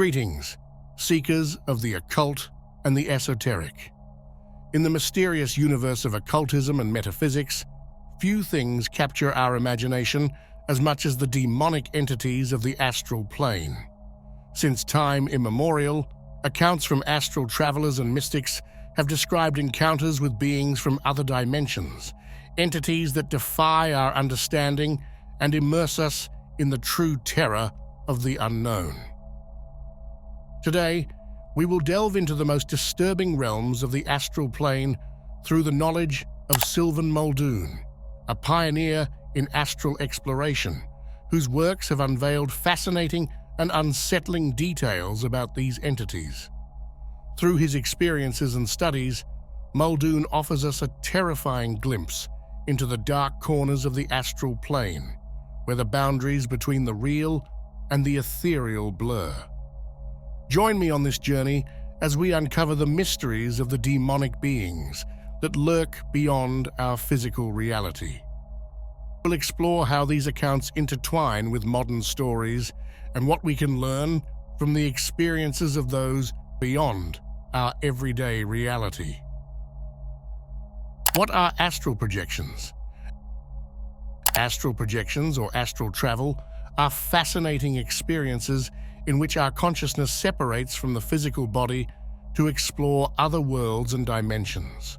Greetings, seekers of the occult and the esoteric. In the mysterious universe of occultism and metaphysics, few things capture our imagination as much as the demonic entities of the astral plane. Since time immemorial, accounts from astral travelers and mystics have described encounters with beings from other dimensions, entities that defy our understanding and immerse us in the true terror of the unknown. Today, we will delve into the most disturbing realms of the astral plane through the knowledge of Sylvan Muldoon, a pioneer in astral exploration, whose works have unveiled fascinating and unsettling details about these entities. Through his experiences and studies, Muldoon offers us a terrifying glimpse into the dark corners of the astral plane, where the boundaries between the real and the ethereal blur. Join me on this journey as we uncover the mysteries of the demonic beings that lurk beyond our physical reality. We'll explore how these accounts intertwine with modern stories and what we can learn from the experiences of those beyond our everyday reality. What are astral projections? Astral projections, or astral travel, are fascinating experiences in which our consciousness separates from the physical body to explore other worlds and dimensions.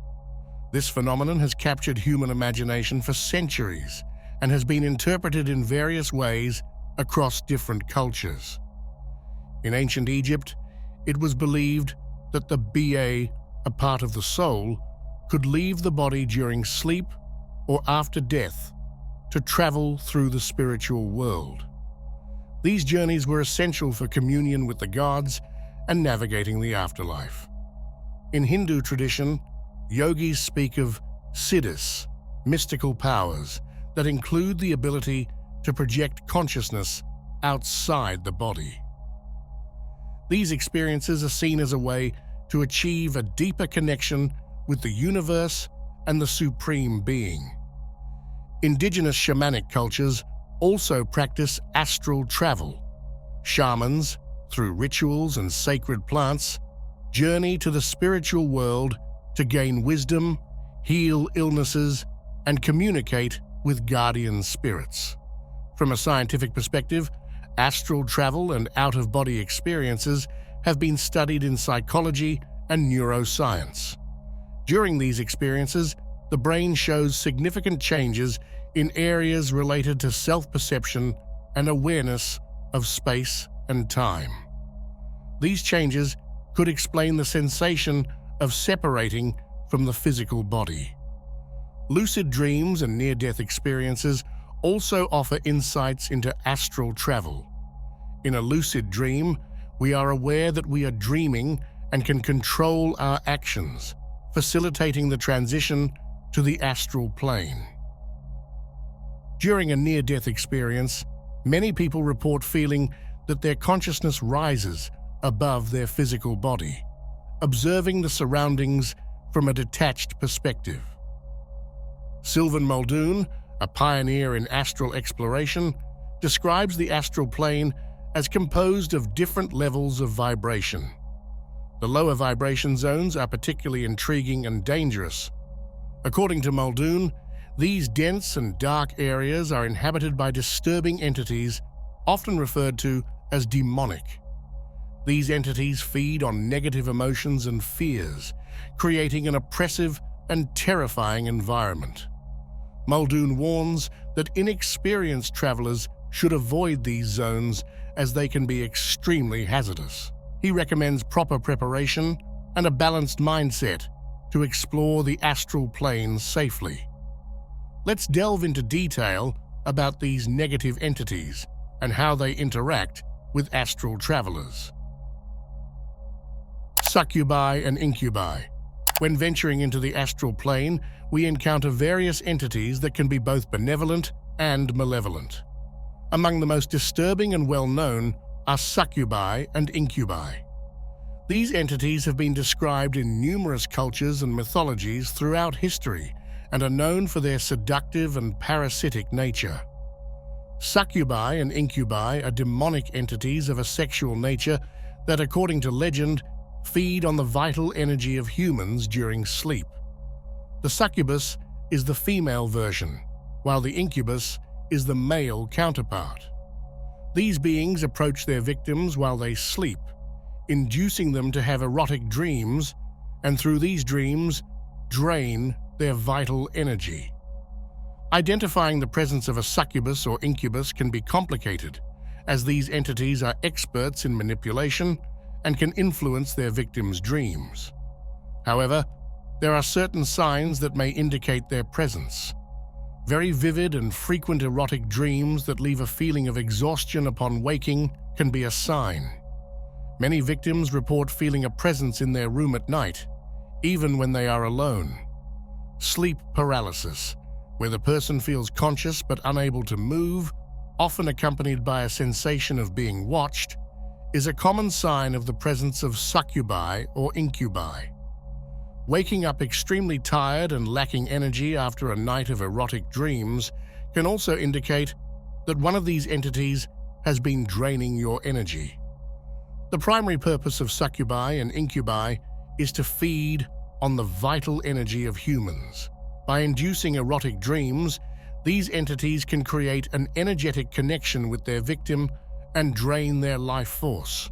This phenomenon has captured human imagination for centuries and has been interpreted in various ways across different cultures. In ancient Egypt, it was believed that the Ba, a part of the soul, could leave the body during sleep or after death to travel through the spiritual world. These journeys were essential for communion with the gods and navigating the afterlife. In Hindu tradition, yogis speak of siddhis, mystical powers that include the ability to project consciousness outside the body. These experiences are seen as a way to achieve a deeper connection with the universe and the supreme being. Indigenous shamanic cultures also practice astral travel. Shamans, through rituals and sacred plants, journey to the spiritual world to gain wisdom, heal illnesses, and communicate with guardian spirits. From a scientific perspective, astral travel and out-of-body experiences have been studied in psychology and neuroscience. During these experiences, the brain shows significant changes in areas related to self-perception and awareness of space and time. These changes could explain the sensation of separating from the physical body. Lucid dreams and near-death experiences also offer insights into astral travel. In a lucid dream, we are aware that we are dreaming and can control our actions, facilitating the transition to the astral plane. During a near-death experience, many people report feeling that their consciousness rises above their physical body, observing the surroundings from a detached perspective. Sylvan Muldoon, a pioneer in astral exploration, describes the astral plane as composed of different levels of vibration. The lower vibration zones are particularly intriguing and dangerous. According to Muldoon, these dense and dark areas are inhabited by disturbing entities, often referred to as demonic. These entities feed on negative emotions and fears, creating an oppressive and terrifying environment. Muldoon warns that inexperienced travelers should avoid these zones as they can be extremely hazardous. He recommends proper preparation and a balanced mindset to explore the astral plane safely. Let's delve into detail about these negative entities and how they interact with astral travelers. Succubi and Incubbi. When venturing into the astral plane, we encounter various entities that can be both benevolent and malevolent. Among the most disturbing and well-known are succubi and incubi. These entities have been described in numerous cultures and mythologies throughout history and are known for their seductive and parasitic nature. Succubi and incubi are demonic entities of a sexual nature that, according to legend, feed on the vital energy of humans during sleep. The succubus is the female version, while the incubus is the male counterpart. These beings approach their victims while they sleep, inducing them to have erotic dreams, and through these dreams, drain their vital energy. Identifying the presence of a succubus or incubus can be complicated, as these entities are experts in manipulation and can influence their victims' dreams. However, there are certain signs that may indicate their presence. Very vivid and frequent erotic dreams that leave a feeling of exhaustion upon waking can be a sign. Many victims report feeling a presence in their room at night, even when they are alone. Sleep paralysis, where the person feels conscious but unable to move, often accompanied by a sensation of being watched, is a common sign of the presence of succubi or incubi. Waking up extremely tired and lacking energy after a night of erotic dreams can also indicate that one of these entities has been draining your energy. The primary purpose of succubi and incubi is to feed on the vital energy of humans. By inducing erotic dreams, these entities can create an energetic connection with their victim and drain their life force.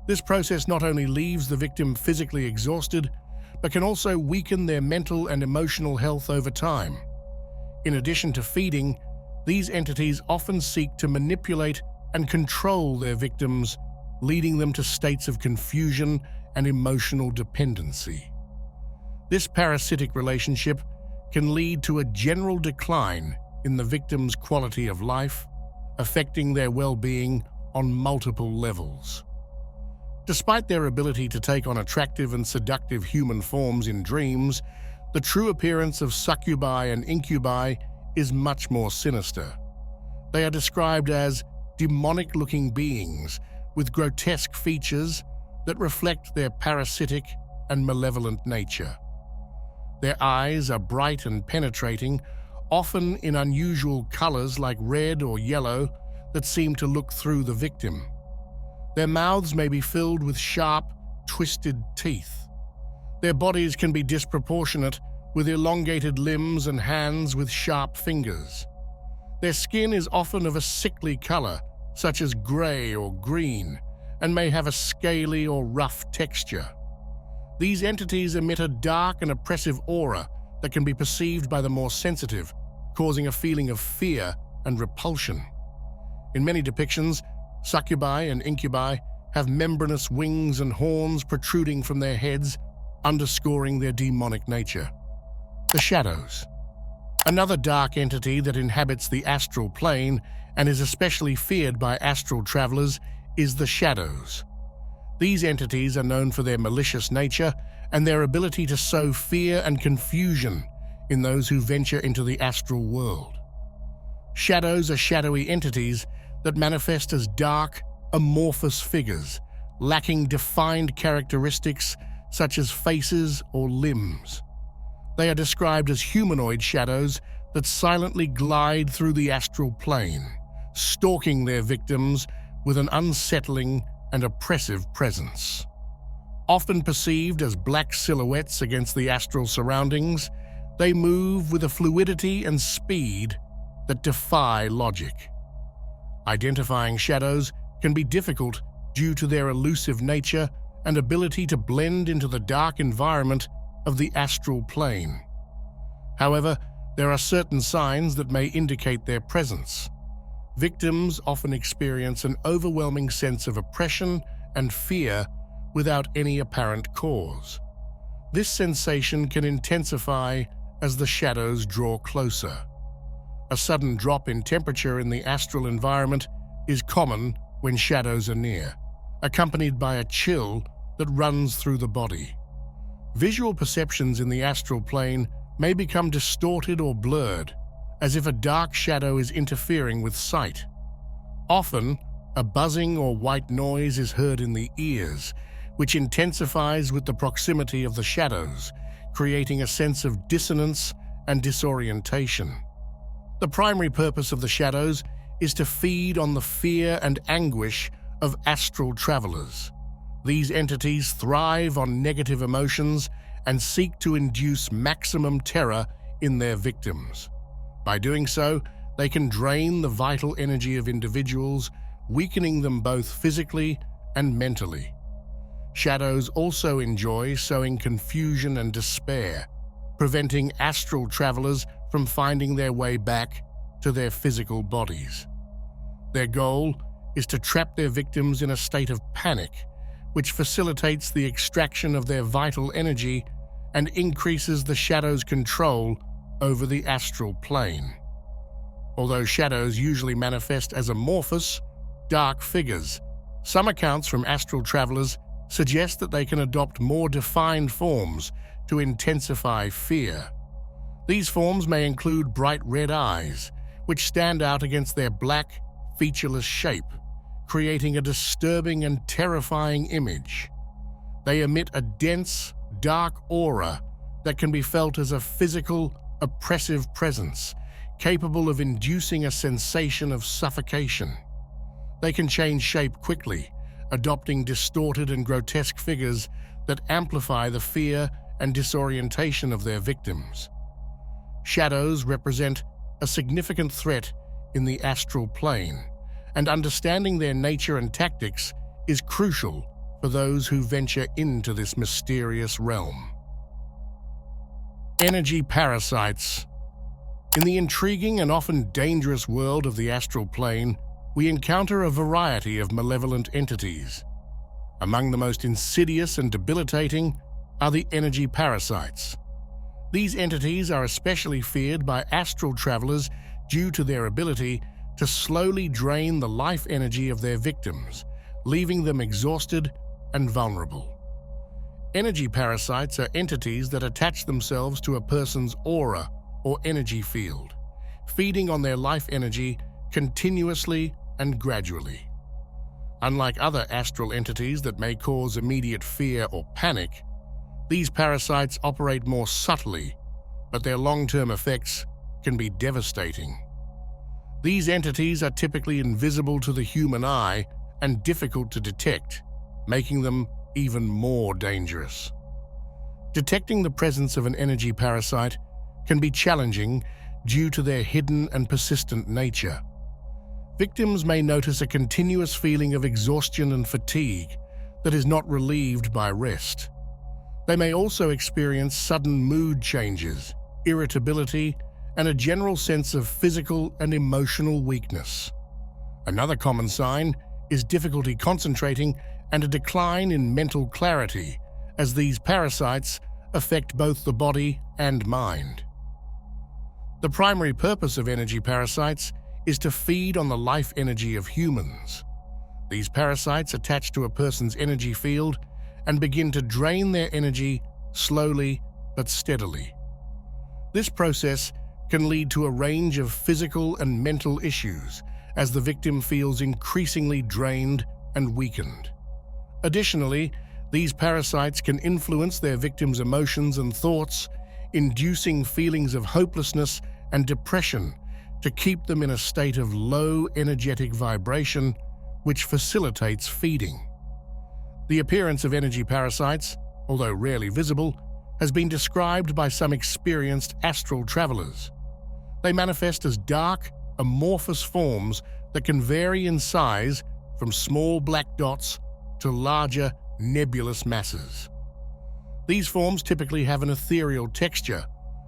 This process not only leaves the victim physically exhausted, but can also weaken their mental and emotional health over time. In addition to feeding, these entities often seek to manipulate and control their victims, leading them to states of confusion and emotional dependency. This parasitic relationship can lead to a general decline in the victim's quality of life, affecting their well-being on multiple levels. Despite their ability to take on attractive and seductive human forms in dreams, the true appearance of succubi and incubi is much more sinister. They are described as demonic-looking beings with grotesque features that reflect their parasitic and malevolent nature. Their eyes are bright and penetrating, often in unusual colors like red or yellow that seem to look through the victim. Their mouths may be filled with sharp, twisted teeth. Their bodies can be disproportionate, with elongated limbs and hands with sharp fingers. Their skin is often of a sickly color, such as gray or green, and may have a scaly or rough texture. These entities emit a dark and oppressive aura that can be perceived by the more sensitive, causing a feeling of fear and repulsion. In many depictions, succubi and incubi have membranous wings and horns protruding from their heads, underscoring their demonic nature. The shadows. Another dark entity that inhabits the astral plane and is especially feared by astral travelers is the shadows. These entities are known for their malicious nature and their ability to sow fear and confusion in those who venture into the astral world. Shadows are shadowy entities that manifest as dark, amorphous figures, lacking defined characteristics such as faces or limbs. They are described as humanoid shadows that silently glide through the astral plane, stalking their victims with an unsettling and oppressive presence. Often perceived as black silhouettes against the astral surroundings, they move with a fluidity and speed that defy logic. Identifying shadows can be difficult due to their elusive nature and ability to blend into the dark environment of the astral plane. However, there are certain signs that may indicate their presence. Victims often experience an overwhelming sense of oppression and fear without any apparent cause. This sensation can intensify as the shadows draw closer. A sudden drop in temperature in the astral environment is common when shadows are near, accompanied by a chill that runs through the body. Visual perceptions in the astral plane may become distorted or blurred, as if a dark shadow is interfering with sight. Often, a buzzing or white noise is heard in the ears, which intensifies with the proximity of the shadows, creating a sense of dissonance and disorientation. The primary purpose of the shadows is to feed on the fear and anguish of astral travelers. These entities thrive on negative emotions and seek to induce maximum terror in their victims. By doing so, they can drain the vital energy of individuals, weakening them both physically and mentally. Shadows also enjoy sowing confusion and despair, preventing astral travelers from finding their way back to their physical bodies. Their goal is to trap their victims in a state of panic, which facilitates the extraction of their vital energy and increases the shadow's control over the astral plane. Although shadows usually manifest as amorphous, dark figures, some accounts from astral travelers suggest that they can adopt more defined forms to intensify fear. These forms may include bright red eyes, which stand out against their black, featureless shape, creating a disturbing and terrifying image. They emit a dense, dark aura that can be felt as a physical, oppressive presence, capable of inducing a sensation of suffocation. They can change shape quickly, adopting distorted and grotesque figures that amplify the fear and disorientation of their victims. Shadows represent a significant threat in the astral plane, and understanding their nature and tactics is crucial for those who venture into this mysterious realm. Energy parasites. In the intriguing and often dangerous world of the astral plane, we encounter a variety of malevolent entities. Among the most insidious and debilitating are the energy parasites. These entities are especially feared by astral travelers due to their ability to slowly drain the life energy of their victims, leaving them exhausted and vulnerable. Energy parasites are entities that attach themselves to a person's aura or energy field, feeding on their life energy continuously and gradually. Unlike other astral entities that may cause immediate fear or panic, these parasites operate more subtly, but their long-term effects can be devastating. These entities are typically invisible to the human eye and difficult to detect, making them even more dangerous. Detecting the presence of an energy parasite can be challenging due to their hidden and persistent nature. Victims may notice a continuous feeling of exhaustion and fatigue that is not relieved by rest. They may also experience sudden mood changes, irritability, and a general sense of physical and emotional weakness. Another common sign is difficulty concentrating and a decline in mental clarity, as these parasites affect both the body and mind. The primary purpose of energy parasites is to feed on the life energy of humans. These parasites attach to a person's energy field and begin to drain their energy slowly but steadily. This process can lead to a range of physical and mental issues as the victim feels increasingly drained and weakened. Additionally, these parasites can influence their victims' emotions and thoughts, inducing feelings of hopelessness and depression to keep them in a state of low energetic vibration, which facilitates feeding. The appearance of energy parasites, although rarely visible, has been described by some experienced astral travelers. They manifest as dark, amorphous forms that can vary in size from small black dots to larger, nebulous masses. These forms typically have an ethereal texture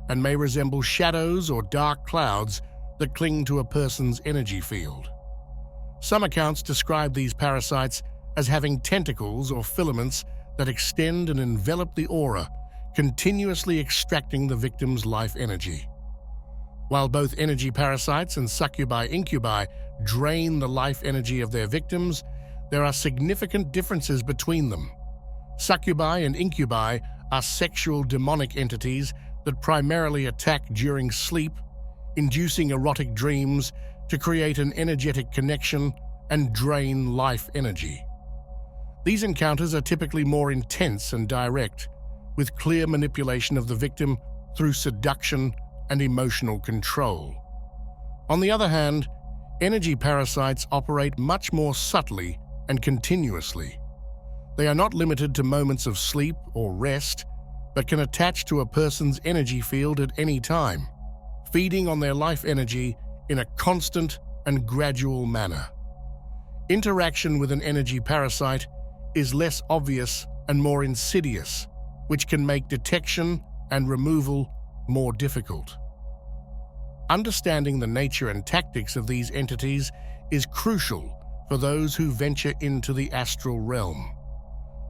and may resemble shadows or dark clouds that cling to a person's energy field. Some accounts describe these parasites as having tentacles or filaments that extend and envelop the aura, continuously extracting the victim's life energy. While both energy parasites and succubi incubi drain the life energy of their victims, there are significant differences between them. Succubi and incubi are sexual demonic entities that primarily attack during sleep, inducing erotic dreams to create an energetic connection and drain life energy. These encounters are typically more intense and direct, with clear manipulation of the victim through seduction and emotional control. On the other hand, energy parasites operate much more subtly and continuously. They are not limited to moments of sleep or rest, but can attach to a person's energy field at any time, feeding on their life energy in a constant and gradual manner. Interaction with an energy parasite is less obvious and more insidious, which can make detection and removal more difficult. Understanding the nature and tactics of these entities is crucial for those who venture into the astral realm.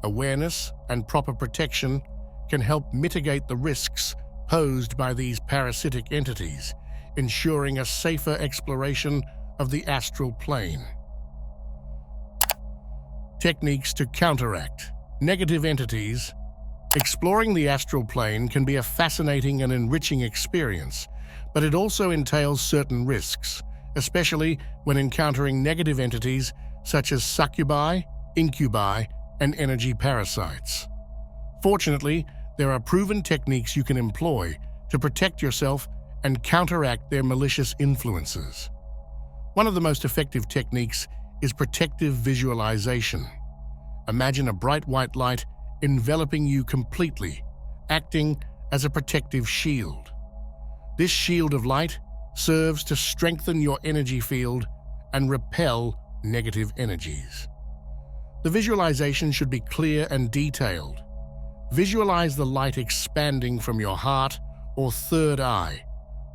Awareness and proper protection can help mitigate the risks posed by these parasitic entities, ensuring a safer exploration of the astral plane. Techniques to counteract negative entities. Exploring the astral plane can be a fascinating and enriching experience, but it also entails certain risks, especially when encountering negative entities such as succubi, incubbi, and energy parasites. Fortunately, there are proven techniques you can employ to protect yourself and counteract their malicious influences. One of the most effective techniques is protective visualization. Imagine a bright white light enveloping you completely, acting as a protective shield. This shield of light serves to strengthen your energy field and repel negative energies. The visualization should be clear and detailed. Visualize the light expanding from your heart or third eye,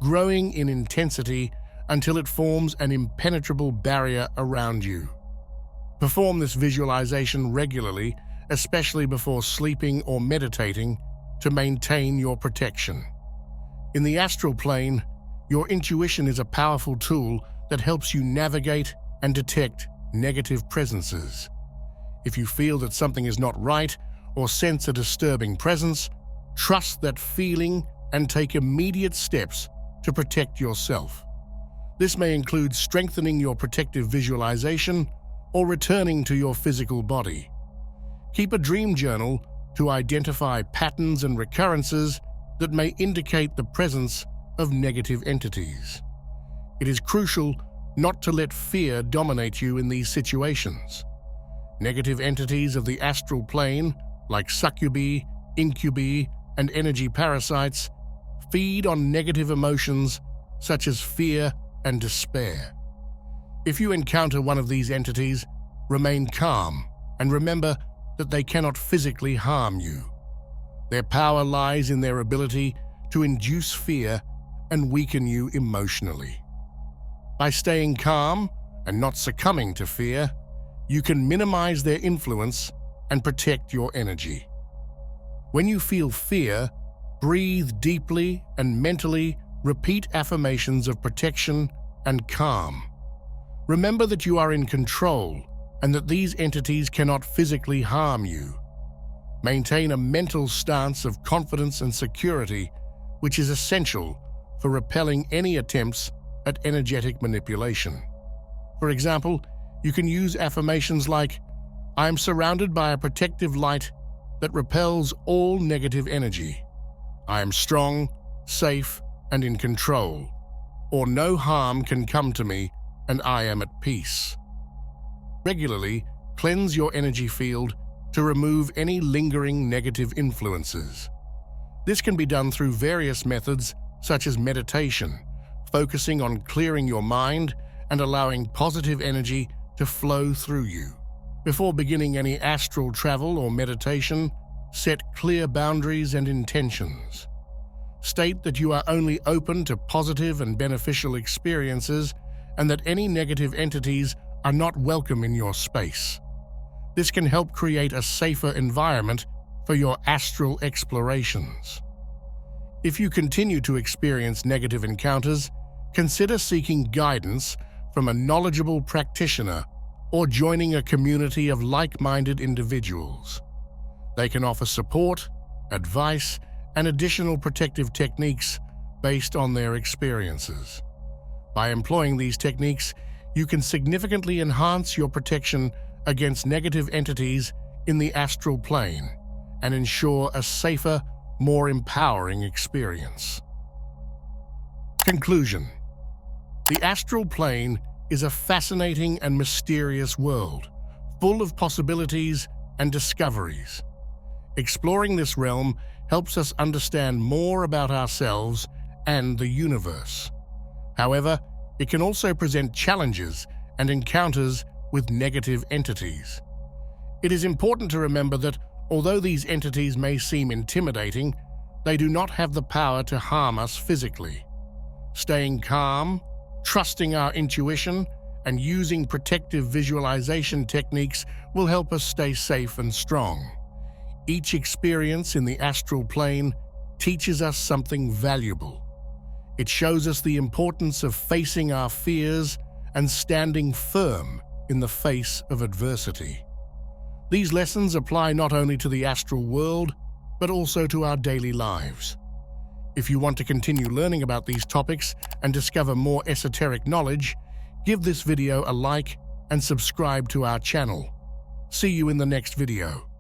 growing in intensity until it forms an impenetrable barrier around you. Perform this visualization regularly, especially before sleeping or meditating, to maintain your protection. In the astral plane, your intuition is a powerful tool that helps you navigate and detect negative presences. If you feel that something is not right or sense a disturbing presence, trust that feeling and take immediate steps to protect yourself. This may include strengthening your protective visualization or returning to your physical body. Keep a dream journal to identify patterns and recurrences that may indicate the presence of negative entities. It is crucial not to let fear dominate you in these situations. Negative entities of the astral plane, like succubi, incubbi, and energy parasites, feed on negative emotions such as fear and despair. If you encounter one of these entities, remain calm and remember that they cannot physically harm you. Their power lies in their ability to induce fear and weaken you emotionally. By staying calm and not succumbing to fear, you can minimize their influence and protect your energy. When you feel fear, breathe deeply and mentally repeat affirmations of protection and calm. Remember that you are in control and that these entities cannot physically harm you. Maintain a mental stance of confidence and security, which is essential for repelling any attempts at energetic manipulation. For example, you can use affirmations like, "I am surrounded by a protective light that repels all negative energy. I am strong, safe, and in control," or "No harm can come to me and I am at peace." Regularly, cleanse your energy field to remove any lingering negative influences. This can be done through various methods such as meditation, focusing on clearing your mind and allowing positive energy to flow through you. Before beginning any astral travel or meditation, set clear boundaries and intentions. State that you are only open to positive and beneficial experiences and that any negative entities are not welcome in your space. This can help create a safer environment for your astral explorations. If you continue to experience negative encounters, consider seeking guidance from a knowledgeable practitioner or joining a community of like-minded individuals. They can offer support, advice, and additional protective techniques based on their experiences. By employing these techniques, you can significantly enhance your protection against negative entities in the astral plane and ensure a safer, more empowering experience. Conclusion. The astral plane is a fascinating and mysterious world, full of possibilities and discoveries. Exploring this realm helps us understand more about ourselves and the universe. However, it can also present challenges and encounters with negative entities. It is important to remember that although these entities may seem intimidating, they do not have the power to harm us physically. Staying calm, trusting our intuition, and using protective visualization techniques will help us stay safe and strong. Each experience in the astral plane teaches us something valuable. It shows us the importance of facing our fears and standing firm in the face of adversity. These lessons apply not only to the astral world, but also to our daily lives. If you want to continue learning about these topics and discover more esoteric knowledge, give this video a like and subscribe to our channel. See you in the next video.